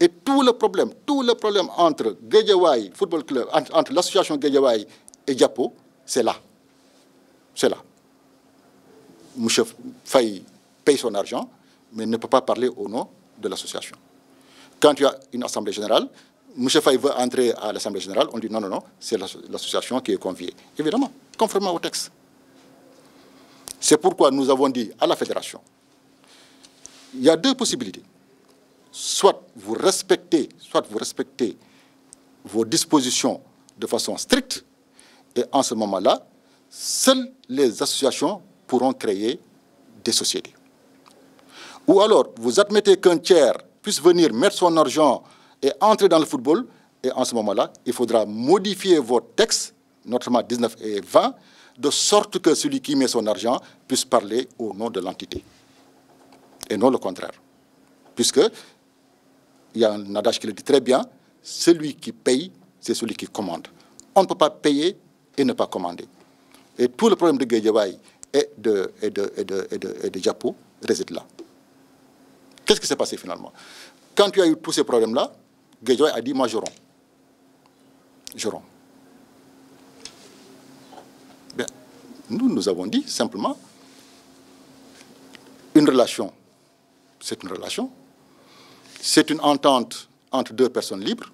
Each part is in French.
Et tout le problème entre Guédiawaye Football Club, entre l'association Guédiawaye et Diapo, c'est là. C'est là. M. Faye paye son argent, mais ne peut pas parler au nom de l'association. Quand il y a une assemblée générale, M. Faye veut entrer à l'assemblée générale, on dit non, non, non, c'est l'association qui est conviée. Évidemment, conformément au texte. C'est pourquoi nous avons dit à la fédération, il y a deux possibilités. Soit vous respectez vos dispositions de façon stricte, et en ce moment-là, seules les associations pourront créer des sociétés. Ou alors, vous admettez qu'un tiers puisse venir mettre son argent et entrer dans le football, et en ce moment-là, il faudra modifier vos textes, notamment 19 et 20, de sorte que celui qui met son argent puisse parler au nom de l'entité, et non le contraire. Puisque, il y a un adage qui le dit très bien, celui qui paye, c'est celui qui commande. On ne peut pas payer et ne pas commander. Et tout le problème de Guédiawaye et de Diapo réside là. Qu'est-ce qui s'est passé finalement? Quand il y a eu tous ces problèmes-là, Guédiawaye a dit, moi je romps. Je romps. Bien, nous avons dit simplement, une relation, c'est une relation. C'est une entente entre deux personnes libres.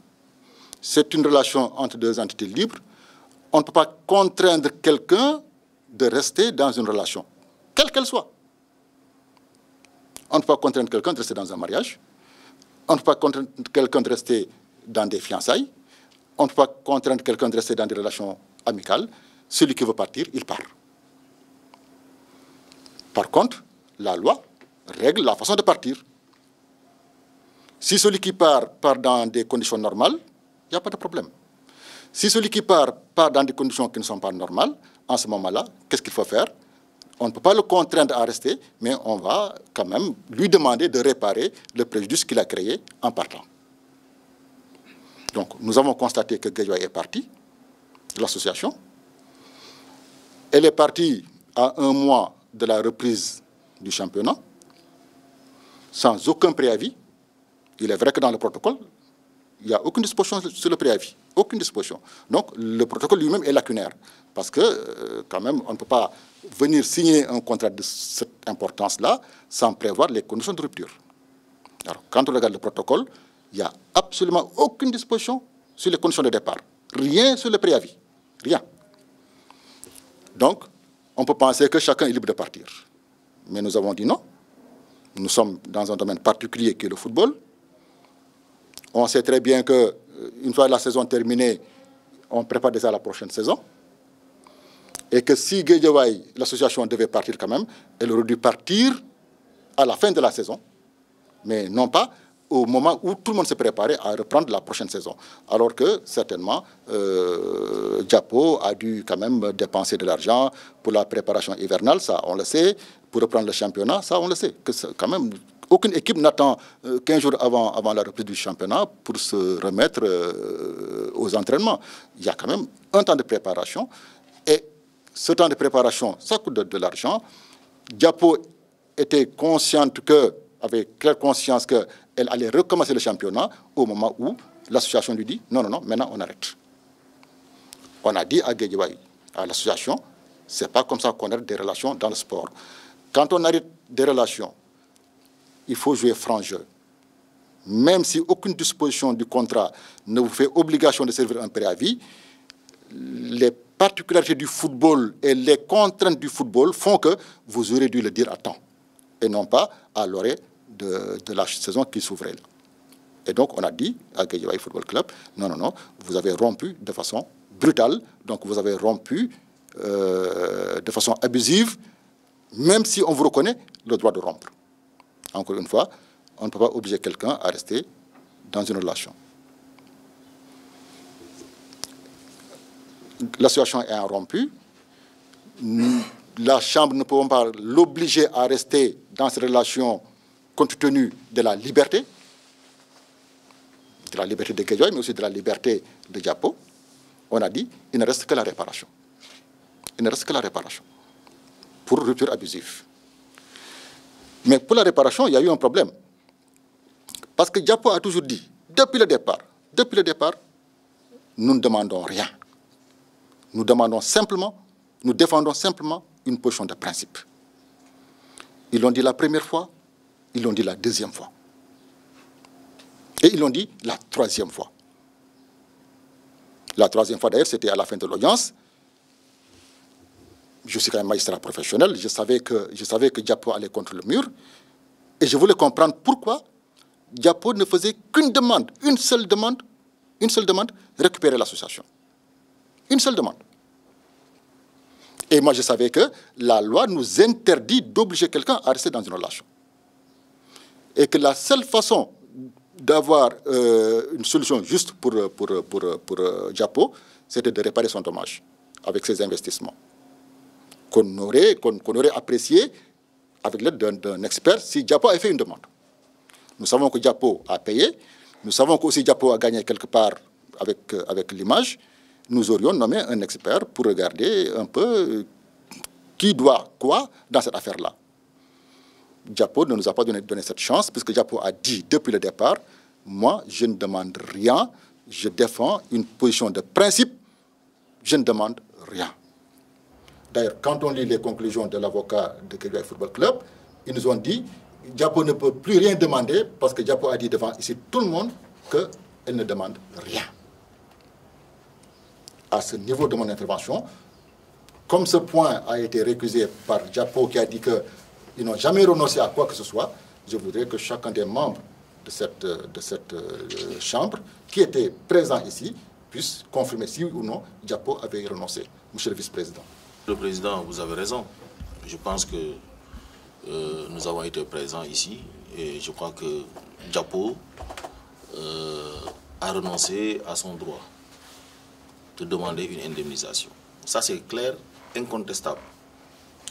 C'est une relation entre deux entités libres. On ne peut pas contraindre quelqu'un de rester dans une relation, quelle qu'elle soit. On ne peut pas contraindre quelqu'un de rester dans un mariage. On ne peut pas contraindre quelqu'un de rester dans des fiançailles. On ne peut pas contraindre quelqu'un de rester dans des relations amicales. Celui qui veut partir, il part. Par contre, la loi règle la façon de partir. Si celui qui part dans des conditions normales, il n'y a pas de problème. Si celui qui part dans des conditions qui ne sont pas normales, en ce moment-là, qu'est-ce qu'il faut faire? On ne peut pas le contraindre à rester, mais on va quand même lui demander de réparer le préjudice qu'il a créé en partant. Donc, nous avons constaté que Guédiawaye est parti, l'association. Elle est partie à 1 mois de la reprise du championnat, sans aucun préavis. Il est vrai que dans le protocole, il n'y a aucune disposition sur le préavis. Aucune disposition. Donc, le protocole lui-même est lacunaire. Parce que, quand même, on ne peut pas venir signer un contrat de cette importance-là sans prévoir les conditions de rupture. Alors, quand on regarde le protocole, il n'y a absolument aucune disposition sur les conditions de départ. Rien sur le préavis. Rien. Donc, on peut penser que chacun est libre de partir. Mais nous avons dit non. Nous sommes dans un domaine particulier qui est le football. On sait très bien qu'une fois la saison terminée, on prépare déjà la prochaine saison. Et que si Guédiawaye, l'association devait partir quand même, elle aurait dû partir à la fin de la saison, mais non pas au moment où tout le monde se préparait à reprendre la prochaine saison. Alors que, certainement, Diapo a dû quand même dépenser de l'argent pour la préparation hivernale, ça on le sait, pour reprendre le championnat, ça on le sait, que quand même... Aucune équipe n'attend 15 jours avant la reprise du championnat pour se remettre aux entraînements. Il y a quand même un temps de préparation. Et ce temps de préparation, ça coûte de l'argent. Diapo était consciente avait claire conscience qu'elle allait recommencer le championnat au moment où l'association lui dit non, non, non, maintenant on arrête. On a dit à Guédiawaye, à l'association, c'est pas comme ça qu'on arrête des relations dans le sport. Quand on arrête des relations, il faut jouer franc jeu. Même si aucune disposition du contrat ne vous fait obligation de servir un préavis, les particularités du football et les contraintes du football font que vous aurez dû le dire à temps, et non pas à l'orée de la saison qui s'ouvrait là. Et donc on a dit à Guédiawaye Football Club, non, non, non, vous avez rompu de façon brutale, donc vous avez rompu de façon abusive, même si on vous reconnaît le droit de rompre. Encore une fois, on ne peut pas obliger quelqu'un à rester dans une relation. La situation est rompue. La Chambre ne peut pas l'obliger à rester dans cette relation compte tenu de la liberté de Guédiawaye, mais aussi de la liberté de Diapo. On a dit il ne reste que la réparation. Il ne reste que la réparation pour rupture abusive. Mais pour la réparation, il y a eu un problème. Parce que Diapo a toujours dit, depuis le départ, nous ne demandons rien. Nous demandons simplement, nous défendons simplement une position de principe. Ils l'ont dit la première fois, ils l'ont dit la deuxième fois. Et ils l'ont dit la troisième fois. La troisième fois, d'ailleurs, c'était à la fin de l'audience. Je suis quand même magistrat professionnel. Je savais que Diapo allait contre le mur. Et je voulais comprendre pourquoi Diapo ne faisait qu'une demande, une seule demande, récupérer l'association. Une seule demande. Et moi, je savais que la loi nous interdit d'obliger quelqu'un à rester dans une relation. Et que la seule façon d'avoir une solution juste pour Diapo, c'était de réparer son dommage avec ses investissements. Qu'on aurait apprécié avec l'aide d'un expert si Diapo avait fait une demande. Nous savons que Diapo a payé, nous savons que aussi Diapo a gagné quelque part avec l'image. Nous aurions nommé un expert pour regarder un peu qui doit quoi dans cette affaire-là. Diapo ne nous a pas donné cette chance, puisque Diapo a dit depuis le départ, moi, je ne demande rien, je défends une position de principe, je ne demande rien. D'ailleurs, quand on lit les conclusions de l'avocat de Guédiawaye Football Club, ils nous ont dit, Diapo ne peut plus rien demander, parce que Diapo a dit devant ici tout le monde qu'elle ne demande rien. À ce niveau de mon intervention, comme ce point a été récusé par Diapo qui a dit qu'ils n'ont jamais renoncé à quoi que ce soit, je voudrais que chacun des membres de cette chambre qui était présent ici puisse confirmer si ou non Diapo avait renoncé. Monsieur le vice-président. Le président, vous avez raison. Je pense que nous avons été présents ici et je crois que Diapo a renoncé à son droit de demander une indemnisation. Ça, c'est clair, incontestable.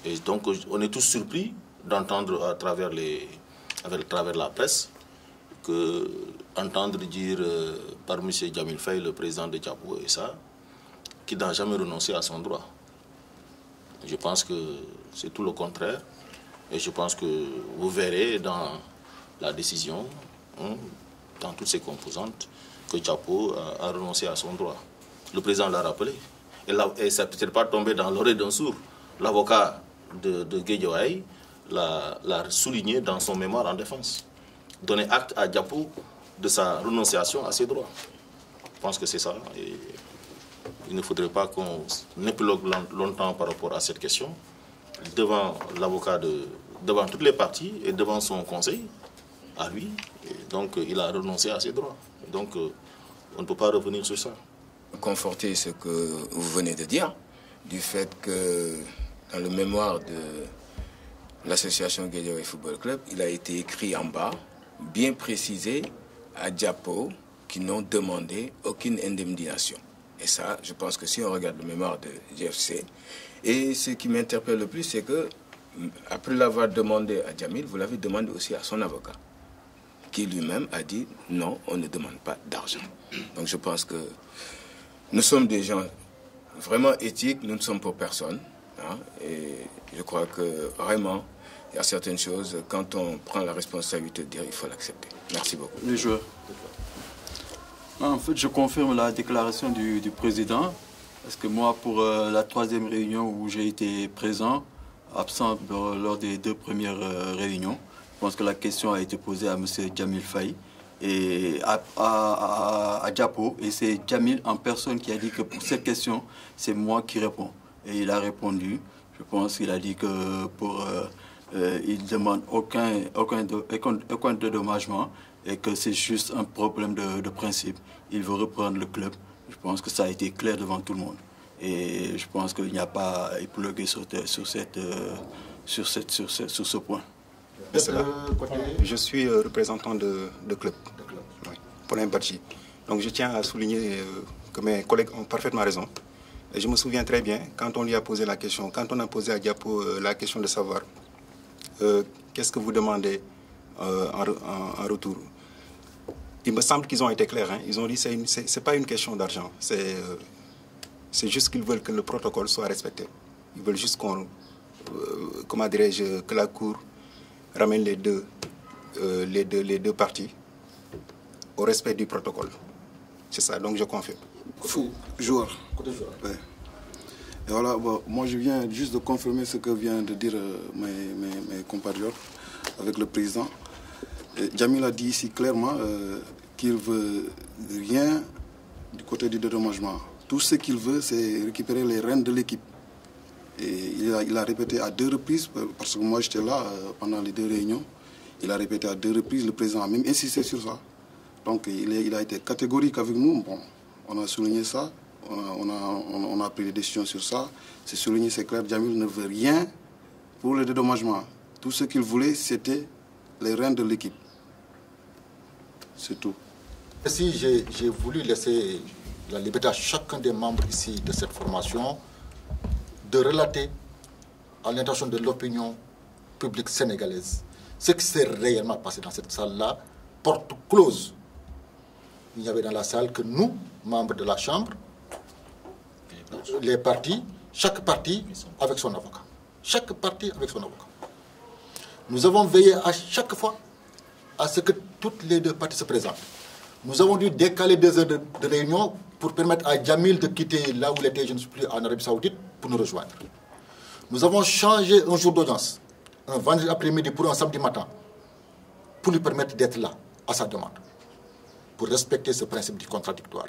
Et donc, on est tous surpris d'entendre à travers la presse entendre dire par M. Djamil Faye, le président de Diapo, et ça, qu'il n'a jamais renoncé à son droit. Je pense que c'est tout le contraire. Et je pense que vous verrez dans la décision, dans toutes ses composantes, que Diapo a renoncé à son droit. Le président l'a rappelé. Et ça ne peut-être pas tomber dans l'oreille d'un sourd. L'avocat de Guédiawaye l'a souligné dans son mémoire en défense. Donner acte à Diapo de sa renonciation à ses droits. Je pense que c'est ça. Et il ne faudrait pas qu'on épilogue longtemps par rapport à cette question. Devant l'avocat, devant toutes les parties et devant son conseil, à lui. Et donc, il a renoncé à ses droits. Donc, on ne peut pas revenir sur ça. Conforter ce que vous venez de dire, du fait que dans le mémoire de l'association Guédiawaye Football Club, il a été écrit en bas, bien précisé à Diapo qu'ils n'ont demandé aucune indemnisation. Et ça, je pense que si on regarde le mémoire de GFC, et ce qui m'interpelle le plus, c'est que, après l'avoir demandé à Djamil, vous l'avez demandé aussi à son avocat, qui lui-même a dit non, on ne demande pas d'argent. Donc je pense que nous sommes des gens vraiment éthiques, nous ne sommes pour personne. Et je crois que vraiment, il y a certaines choses, quand on prend la responsabilité de dire, il faut l'accepter. Merci beaucoup. Les joueurs. En fait, je confirme la déclaration du président, parce que moi, pour la troisième réunion où j'ai été présent, absent lors des deux premières réunions, je pense que la question a été posée à M. Djamil Faye et à Diapo, et c'est Djamil en personne qui a dit que pour cette question, c'est moi qui réponds. Et il a répondu, je pense qu'il a dit que il ne demande aucun dédommagement et que c'est juste un problème de principe. Il veut reprendre le club. Je pense que ça a été clair devant tout le monde. Et je pense qu'il n'y a pas à épiloguer sur ce point. Je suis représentant de club, oui, pour un parti. Donc je tiens à souligner que mes collègues ont parfaitement raison. Et je me souviens très bien, quand on lui a posé la question, quand on a posé à Diapo la question de savoir qu'est-ce que vous demandez en retour. Il me semble qu'ils ont été clairs. Ils ont dit que ce n'est pas une question d'argent. C'est juste qu'ils veulent que le protocole soit respecté. Ils veulent juste comment dirais-je, que la Cour ramène les deux parties au respect du protocole. C'est ça, donc je confirme. Joueur. Côté joueur. Ouais. Et voilà, bon, moi je viens juste de confirmer ce que viennent de dire mes compatriotes avec le président. Djamil a dit ici clairement qu'il ne veut rien du côté du dédommagement. Tout ce qu'il veut, c'est récupérer les rênes de l'équipe. Et il a répété à 2 reprises, parce que moi j'étais là pendant les 2 réunions, il a répété à 2 reprises, le président a même insisté sur ça. Donc il a été catégorique avec nous. Bon, on a souligné ça, on a pris des décisions sur ça. C'est souligné, c'est clair, Djamil ne veut rien pour le dédommagement. Tout ce qu'il voulait, c'était les rênes de l'équipe. C'est tout. Si j'ai voulu laisser la liberté à chacun des membres ici de cette formation de relater à l'intention de l'opinion publique sénégalaise ce qui s'est réellement passé dans cette salle-là, porte close. Il n'y avait dans la salle que nous, membres de la Chambre, les partis, chaque parti avec son avocat. Chaque parti avec son avocat. Nous avons veillé à chaque fois à ce que toutes les 2 parties se présentent. Nous avons dû décaler 2 heures de réunion pour permettre à Djamil de quitter là où il était, je ne sais plus, en Arabie Saoudite, pour nous rejoindre. Nous avons changé un jour d'audience, un vendredi après-midi pour un samedi matin, pour lui permettre d'être là, à sa demande, pour respecter ce principe du contradictoire.